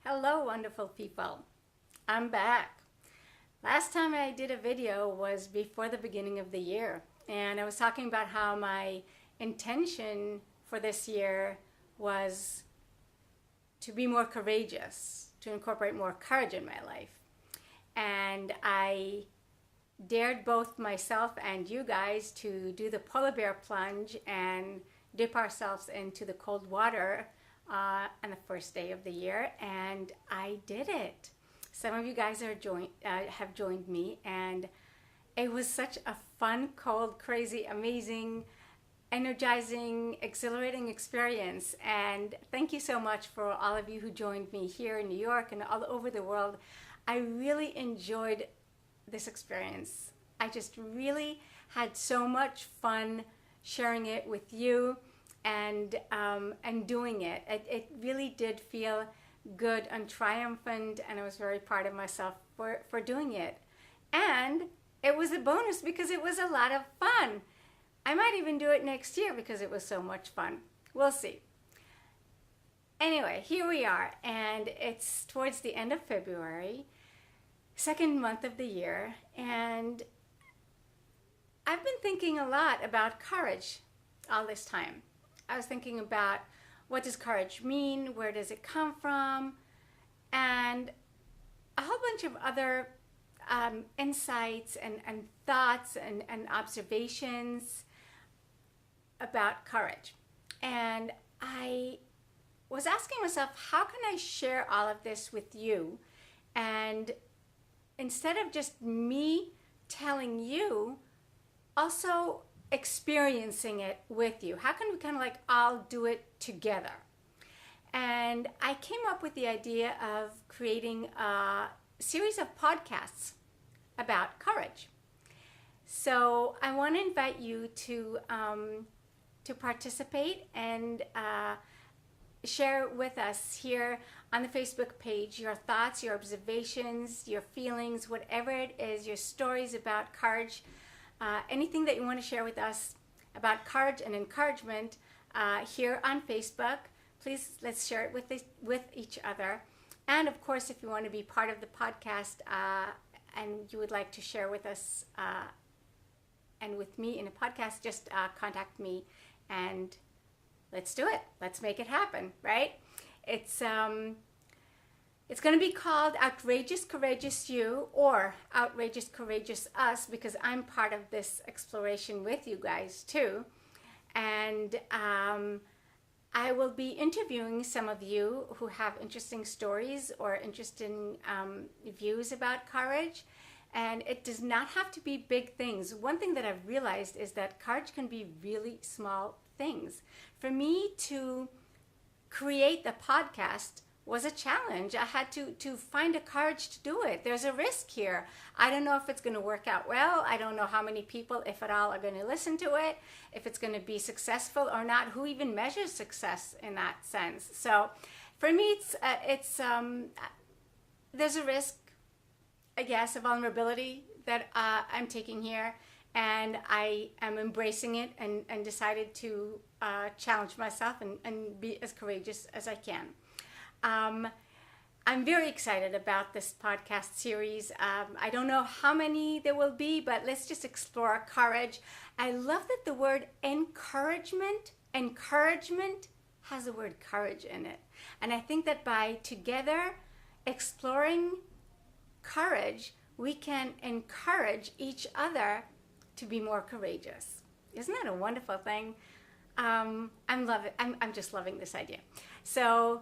Hello, wonderful people. I'm back. Last time I did a video was before the beginning of the year, and I was talking about how my intention for this year was to be more courageous, to incorporate more courage in my life. And I dared both myself and you guys to do the polar bear plunge and dip ourselves into the cold water on the first day of the year, and I did it. Some of you guys have joined me, and it was such a fun, cold, crazy, amazing, energizing, exhilarating experience. And thank you so much for all of you who joined me here in New York and all over the world. I really enjoyed this experience. I just really had so much fun sharing it with you and doing it. It really did feel good and triumphant, and I was very proud of myself for doing it. And it was a bonus because it was a lot of fun. I might even do it next year because it was so much fun. We'll see. Anyway, here we are, and it's towards the end of February, second month of the year, and I've been thinking a lot about courage all this time. I was thinking about, what does courage mean? Where does it come from? And a whole bunch of other insights and thoughts and observations about courage. And I was asking myself, how can I share all of this with you? And instead of just me telling you, also experiencing it with you. How can we kind of like all do it together? And I came up with the idea of creating a series of podcasts about courage. So I want to invite you to participate and share with us here on the Facebook page your thoughts, your observations, your feelings, whatever it is, your stories about courage. Anything that you want to share with us about courage and encouragement here on Facebook, please let's share it with each other. And of course, if you want to be part of the podcast and you would like to share with us and with me in a podcast, just contact me and let's do it. Let's make it happen, right? It's going to be called Outrageous Courageous You or Outrageous Courageous Us, because I'm part of this exploration with you guys too. And I will be interviewing some of you who have interesting stories or interesting views about courage. And it does not have to be big things. One thing that I've realized is that courage can be really small things. For me to create the podcast was a challenge. I had to find the courage to do it. There's a risk here. I don't know if it's going to work out well. I don't know how many people, if at all, are going to listen to it, if it's going to be successful or not. Who even measures success in that sense? So for me, there's a risk, I guess, a vulnerability that I'm taking here, and I am embracing it and decided to challenge myself and be as courageous as I can. I'm very excited about this podcast series. I don't know how many there will be, but let's just explore courage. I love that the word encouragement has the word courage in it. And I think that by together exploring courage, we can encourage each other to be more courageous. Isn't that a wonderful thing? I'm just loving this idea. So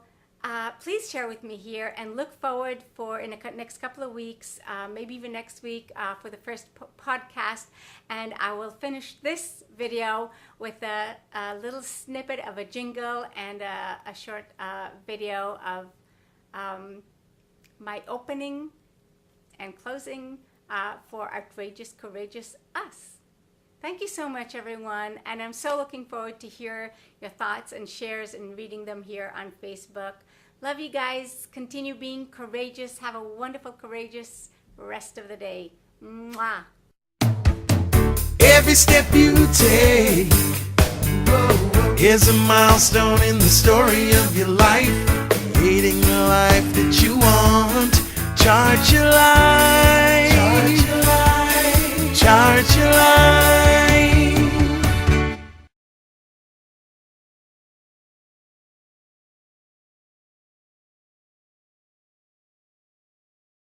please share with me here, and look forward for in the next couple of weeks, maybe even next week, for the first podcast. And I will finish this video with a little snippet of a jingle and a short video of my opening and closing for Outrageous Courageous Us. Thank you so much, everyone, and I'm so looking forward to hear your thoughts and shares and reading them here on Facebook. Love you guys. Continue being courageous. Have a wonderful, courageous rest of the day. Mwah. Every step you take is a milestone in the story of your life. creating the life that you want. Charge your life.